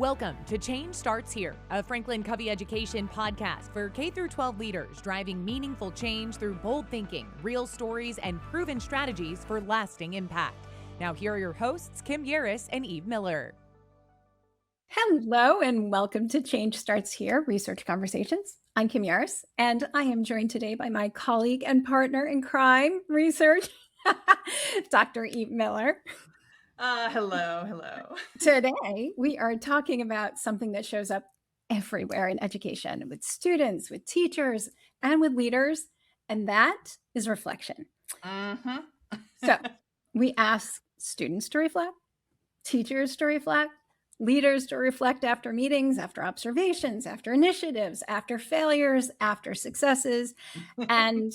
Welcome to Change Starts Here, a Franklin Covey education podcast for K-12 leaders driving meaningful change through bold thinking, real stories, and proven strategies for lasting impact. Now here are your hosts, Kim Yaris and Eve Miller. Hello and welcome to Change Starts Here, Research Conversations. I'm Kim Yaris, and I am joined today by my colleague and partner in crime research, Dr. Eve Miller. Hello. Today, we are talking about something that shows up everywhere in education with students, with teachers, and with leaders, and that is reflection. So we ask students to reflect, teachers to reflect, leaders to reflect after meetings, after observations, after initiatives, after failures, after successes. And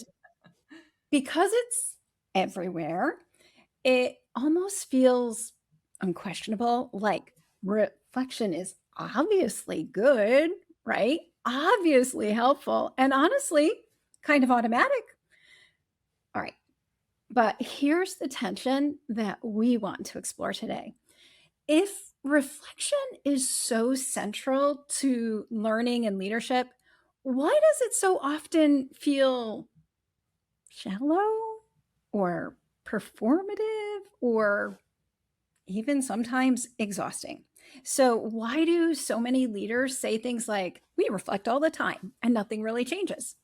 because it's everywhere, it almost feels unquestionable, like reflection is obviously good, right? Obviously helpful, and honestly, kind of automatic. All right. But here's the tension that we want to explore today. If reflection is so central to learning and leadership, why does it so often feel shallow or performative or even sometimes exhausting? So, why do so many leaders say things like, we reflect all the time and nothing really changes?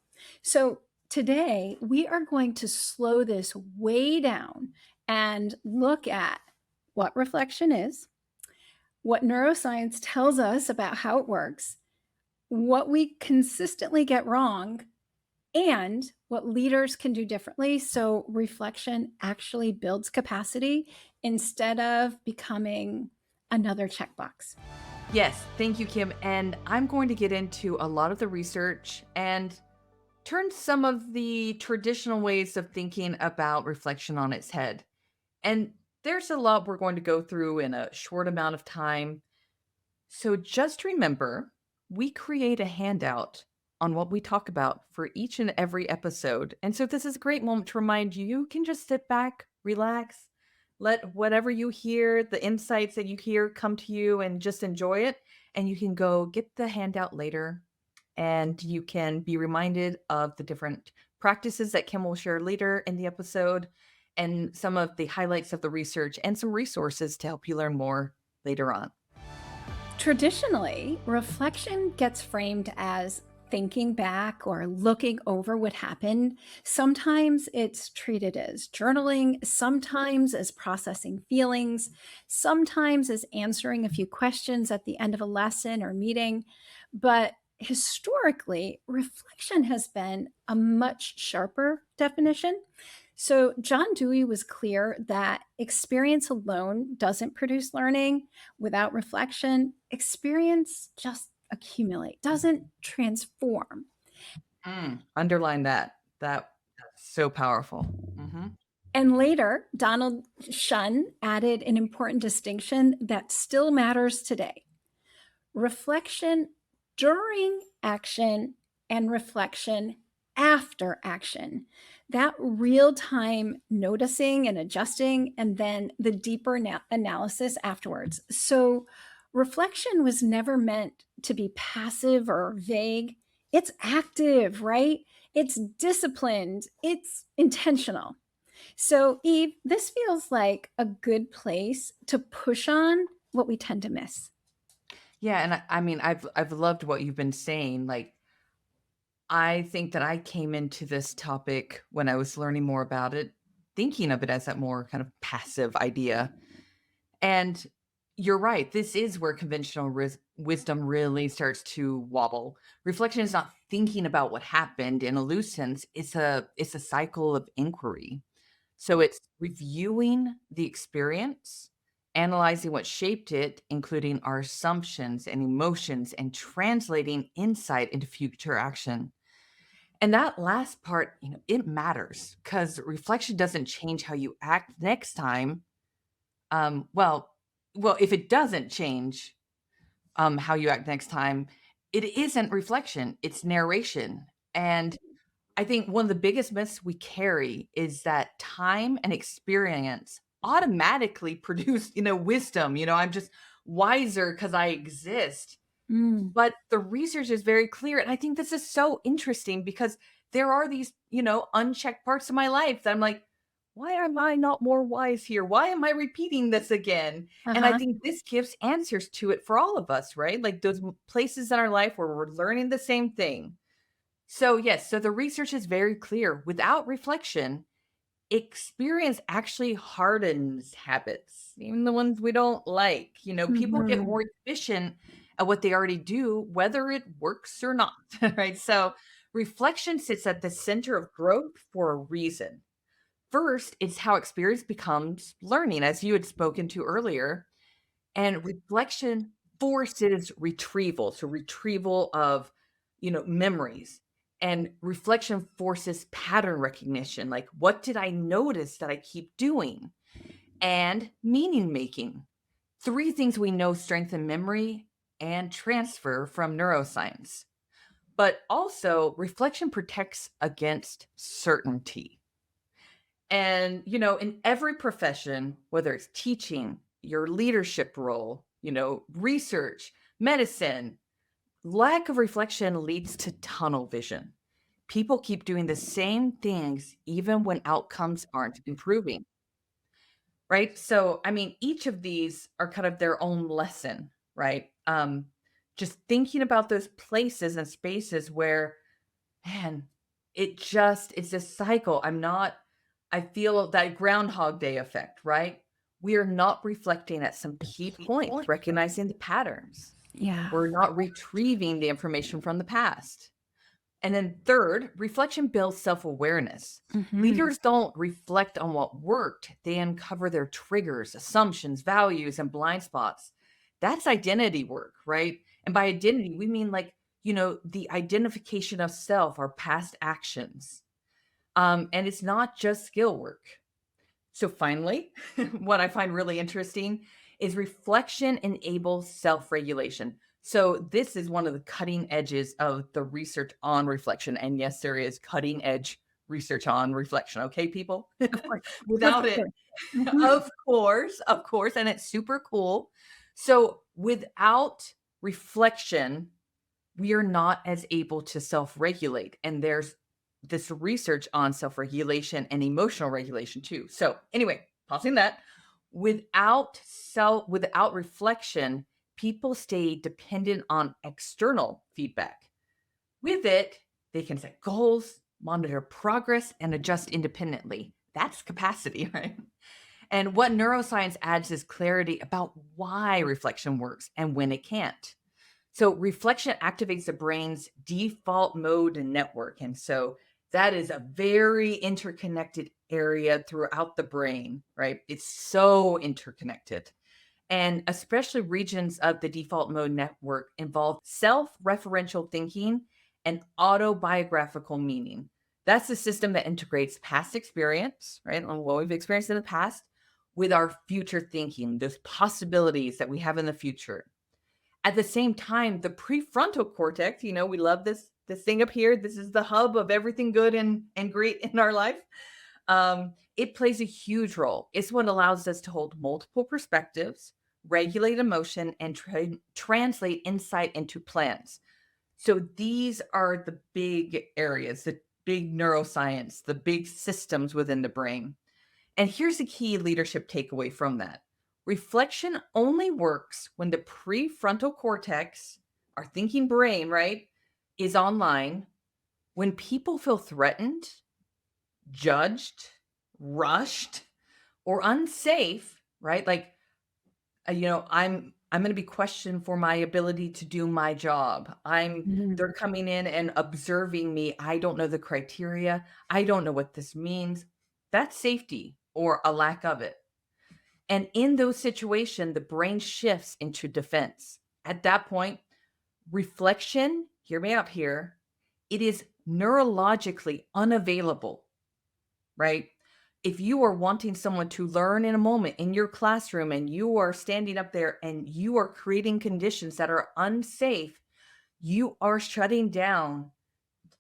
So, today we are going to slow this way down and look at what reflection is, what neuroscience tells us about how it works, what we consistently get wrong, and what leaders can do differently so reflection actually builds capacity instead of becoming another checkbox. Yes, thank you, Kim. And I'm going to get into a lot of the research and turn some of the traditional ways of thinking about reflection on its head. And there's a lot we're going to go through in a short amount of time. So just remember, we create a handout on what we talk about for each and every episode. And so this is a great moment to remind you, you can just sit back, relax, let whatever you hear, the insights that you hear come to you and just enjoy it. And you can go get the handout later and you can be reminded of the different practices that Kim will share later in the episode and some of the highlights of the research and some resources to help you learn more later on. Traditionally, reflection gets framed as thinking back or looking over what happened. Sometimes it's treated as journaling, sometimes as processing feelings, sometimes as answering a few questions at the end of a lesson or meeting. But historically, reflection has been a much sharper definition. So, John Dewey was clear that experience alone doesn't produce learning. Without reflection, experience just accumulate, doesn't transform. Underline that. That's so powerful. And later, Donald Shun added an important distinction that still matters today: reflection during action and reflection after action. That real time noticing and adjusting, and then the deeper analysis afterwards. So, reflection was never meant to be passive or vague. It's active, right? It's disciplined, it's intentional. So, Eve, this feels like a good place to push on what we tend to miss. Yeah, and I mean, I've loved what you've been saying. Like, I think that I came into this topic when I was learning more about it, thinking of it as that more kind of passive idea. And you're right. This is where conventional wisdom really starts to wobble. Reflection is not thinking about what happened in a loose sense. It's a cycle of inquiry. So it's reviewing the experience, analyzing what shaped it, including our assumptions and emotions, and translating insight into future action. And that last part, it matters because reflection doesn't change how you act next time. Um, well, if it doesn't change how you act next time, it isn't reflection; it's narration. And I think one of the biggest myths we carry is that time and experience automatically produce, wisdom. I'm just wiser because I exist. Mm. But the research is very clear. And I think this is so interesting because there are these, unchecked parts of my life that I'm like, why am I not more wise here? Why am I repeating this again? And I Uh-huh. think this gives answers to it for all of us, right? Like those places in our life where we're learning the same thing. So, yes, so the research is very clear. Without reflection, experience actually hardens habits, even the ones we don't like. People get Mhm. more efficient at what they already do, whether it works or not, right? So, reflection sits at the center of growth for a reason. First, it's how experience becomes learning, as you had spoken to earlier. And reflection forces retrieval. So retrieval of, memories. And reflection forces pattern recognition. Like, what did I notice that I keep doing? And meaning making. Three things we know strengthen memory and transfer from neuroscience. But also, reflection protects against certainty. And, in every profession, whether it's teaching, your leadership role, research, medicine, lack of reflection leads to tunnel vision. People keep doing the same things even when outcomes aren't improving, right? So, I mean, each of these are kind of their own lesson, right? Just thinking about those places and spaces where, man, it's this cycle. I feel that Groundhog Day effect, right? We are not reflecting at some key points, recognizing the patterns. Yeah. We're not retrieving the information from the past. And then third, reflection builds self-awareness. Mhm. Leaders don't reflect on what worked. They uncover their triggers, assumptions, values, and blind spots. That's identity work, right? And by identity, we mean like, the identification of self, our past actions. And it's not just skill work. So finally, what I find really interesting is reflection enables self-regulation. So this is one of the cutting edges of the research on reflection. And yes, there is cutting edge research on reflection. Okay, people? Of course. Of Without it, course. Mhm. of course, and it's super cool. So without reflection, we are not as able to self-regulate. And there's this research on self-regulation and emotional regulation too. So anyway, pausing that, without reflection, people stay dependent on external feedback. With it, they can set goals, monitor progress, and adjust independently. That's capacity, right? And what neuroscience adds is clarity about why reflection works and when it can't. So reflection activates the brain's default mode network. And so that is a very interconnected area throughout the brain, right? It's so interconnected. And especially regions of the default mode network involve self referential thinking and autobiographical meaning. That's the system that integrates past experience, right? And what we've experienced in the past with our future thinking, those possibilities that we have in the future. At the same time, the prefrontal cortex, we love this thing up here. This is the hub of everything good and great in our life. It plays a huge role. It's what allows us to hold multiple perspectives, regulate emotion, and translate insight into plans. So these are the big areas, the big neuroscience, the big systems within the brain. And here's the key leadership takeaway from that. Reflection only works when the prefrontal cortex, our thinking brain, right, is online. When people feel threatened, judged, rushed, or unsafe, right? Like, I'm going to be questioned for my ability to do my job. Mhm. They're coming in and observing me. I don't know the criteria. I don't know what this means. That's safety or a lack of it. And in those situations, the brain shifts into defense. At that point, reflection, hear me out here, it is neurologically unavailable, right? If you are wanting someone to learn in a moment in your classroom and you are standing up there and you are creating conditions that are unsafe, you are shutting down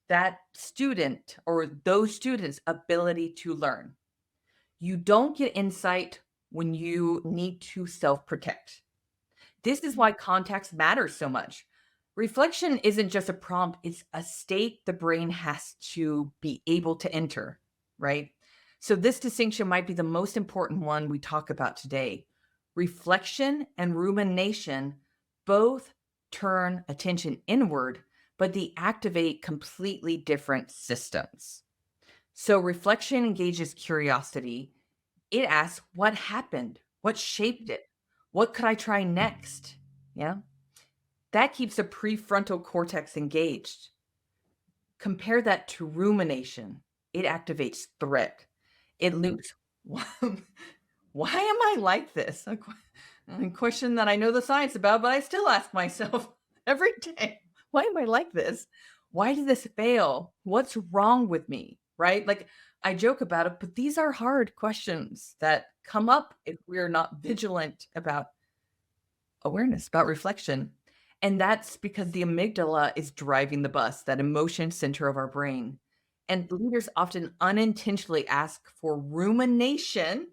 that student or those students' ability to learn. You don't get insight when you need to self protect. This is why context matters so much. Reflection isn't just a prompt, it's a state the brain has to be able to enter, right? So, this distinction might be the most important one we talk about today. Reflection and rumination both turn attention inward, but they activate completely different systems. So, reflection engages curiosity. It asks, what happened? What shaped it? What could I try next? Yeah. That keeps the prefrontal cortex engaged. Compare that to rumination. It activates threat. It loops, why am I like this? A question that I know the science about, but I still ask myself every day, why am I like this? Why did this fail? What's wrong with me? Right? Like I joke about it, but these are hard questions that come up if we're not vigilant about awareness, about reflection. And that's because the amygdala is driving the bus, that emotion center of our brain. And leaders often unintentionally ask for rumination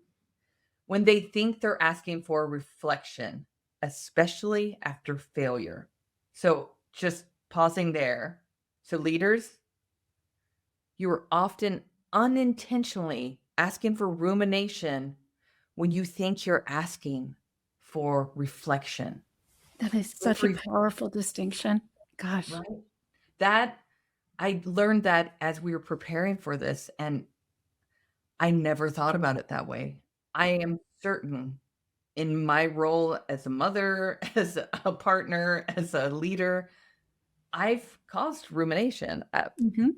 when they think they're asking for reflection, especially after failure. So, just pausing there. So, leaders, you are often unintentionally asking for rumination when you think you're asking for reflection. That is such a powerful distinction. Gosh. Right? That I learned that as we were preparing for this, and I never thought about it that way. I am certain in my role as a mother, as a partner, as a leader, I've caused rumination. Mhm.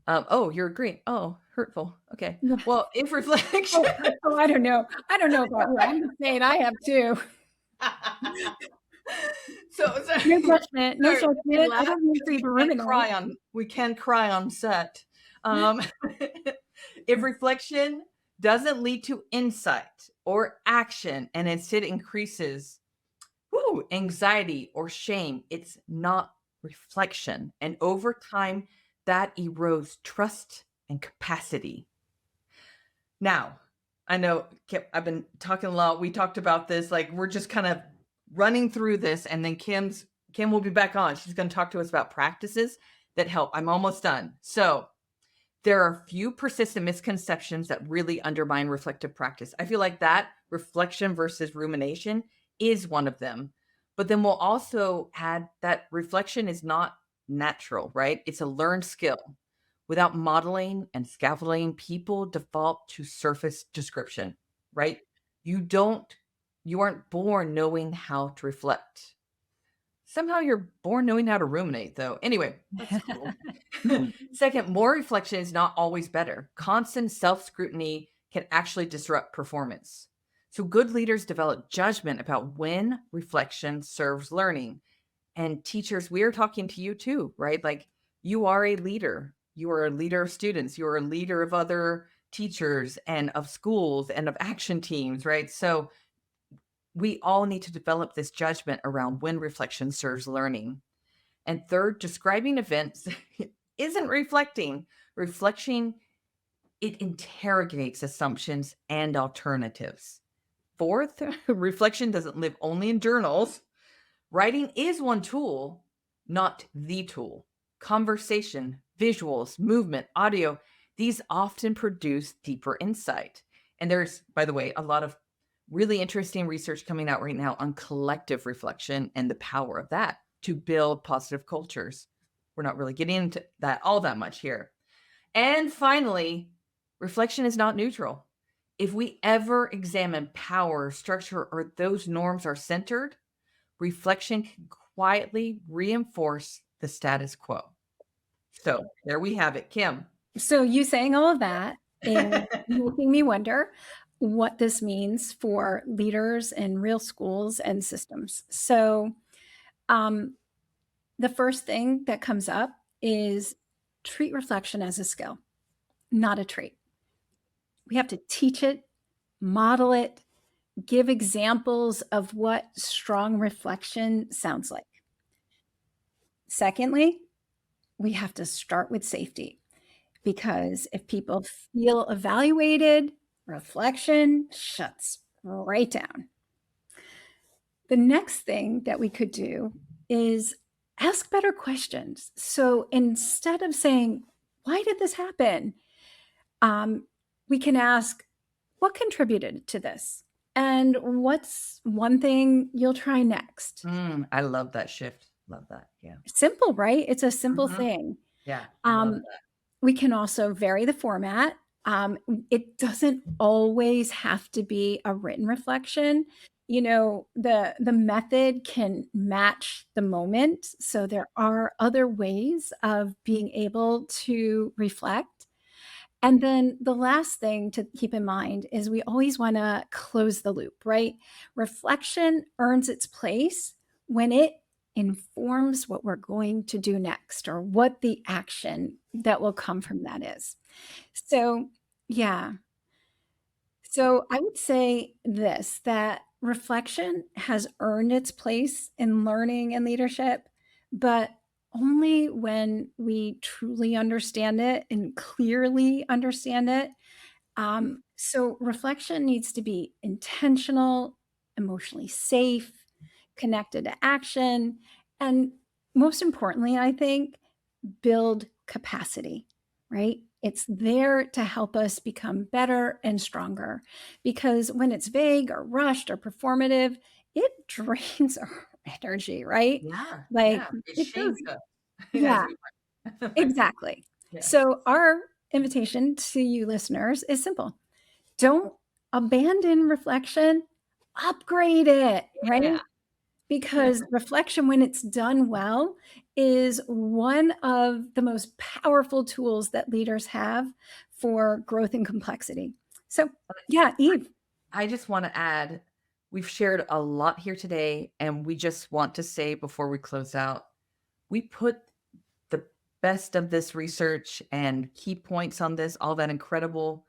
Oh, you're agreeing. Oh, hurtful. Okay. Yeah. Well, if reflection. I don't know. I don't know about you. I'm just saying I have too. So No judgment. No sorry, we judgment. I laugh don't mean for because you to ruminate. we can cry on set. Um, if reflection doesn't lead to insight or action and instead increases anxiety or shame, it's not reflection. And over time, that erodes trust and capacity. Now, I know I've been talking a lot. We talked about this, like we're just kind of running through this, and then Kim will be back on. She's going to talk to us about practices that help. I'm almost done. So, there are a few persistent misconceptions that really undermine reflective practice. I feel like that reflection versus rumination is one of them. But then we'll also add that reflection is not natural, right? It's a learned skill. Without modeling and scaffolding, people default to surface description, right? You aren't born knowing how to reflect. Somehow you're born knowing how to ruminate, though. Anyway, that's cool. Second, more reflection is not always better. Constant self scrutiny can actually disrupt performance. So, good leaders develop judgment about when reflection serves learning. And teachers, we are talking to you too, right? Like you are a leader. You are a leader of students. You are a leader of other teachers and of schools and of action teams, right? So, we all need to develop this judgment around when reflection serves learning. And third, describing events isn't reflecting. Reflection, it interrogates assumptions and alternatives. Fourth, reflection doesn't live only in journals. Writing is one tool, not the tool. Conversation, visuals, movement, audio, these often produce deeper insight. And there's, by the way, a lot of really interesting research coming out right now on collective reflection and the power of that to build positive cultures. We're not really getting into that all that much here. And finally, reflection is not neutral. If we ever examine power, structure, or those norms are centered, reflection can quietly reinforce the status quo. So there we have it, Kim. So you saying all of that and making me wonder what this means for leaders in real schools and systems. So the first thing that comes up is treat reflection as a skill, not a trait. We have to teach it, model it, give examples of what strong reflection sounds like. Secondly, we have to start with safety because if people feel evaluated, reflection shuts right down. The next thing that we could do is ask better questions. So instead of saying, why did this happen? We can ask, what contributed to this? And what's one thing you'll try next? I love that shift. Love that. Yeah. Simple, right? It's a simple Mhm. thing. Yeah, love Um, that. we can also vary the format. It doesn't always have to be a written reflection. The method can match the moment. So there are other ways of being able to reflect. And then the last thing to keep in mind is we always want to close the loop, right? Reflection earns its place when it informs what we're going to do next or what the action that will come from that is. So, yeah. So I would say this, that reflection has earned its place in learning and leadership, but only when we truly understand it and clearly understand it. So reflection needs to be intentional, emotionally safe, connected to action, and most importantly, I think, build capacity, right? It's there to help us become better and stronger because when it's vague or rushed or performative, it drains our energy, right? Yeah, Like yeah, it it does. shapes us as Yeah, we learn. Like, exactly. yeah. So, our invitation to you listeners is simple. Don't abandon reflection, upgrade it, right? Yeah. Because reflection, when it's done well, is one of the most powerful tools that leaders have for growth and complexity. So, yeah, Eve. I just wanna add, we've shared a lot here today, and we just want to say before we close out, we put the best of this research and key points on this, all that incredible,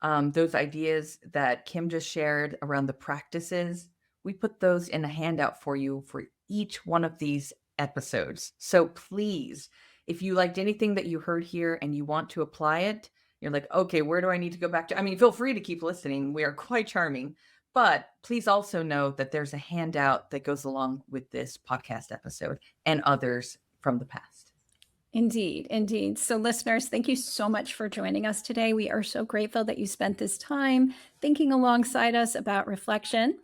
those ideas that Kim just shared around the practices, we put those in a handout for you for each one of these episodes. So please, if you liked anything that you heard here and you want to apply it, you're like, okay, where do I need to go back to? I mean, feel free to keep listening. We are quite charming. But please also know that there's a handout that goes along with this podcast episode and others from the past. Indeed, indeed. So, listeners, thank you so much for joining us today. We are so grateful that you spent this time thinking alongside us about reflection.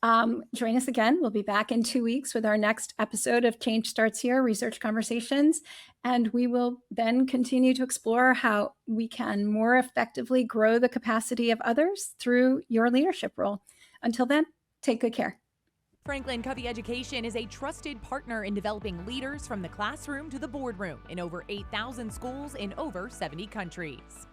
Join us again. We'll be back in 2 weeks with our next episode of Change Starts Here Research Conversations. And we will then continue to explore how we can more effectively grow the capacity of others through your leadership role. Until then, take good care. Franklin Covey Education is a trusted partner in developing leaders from the classroom to the boardroom in over 8,000 schools in over 70 countries.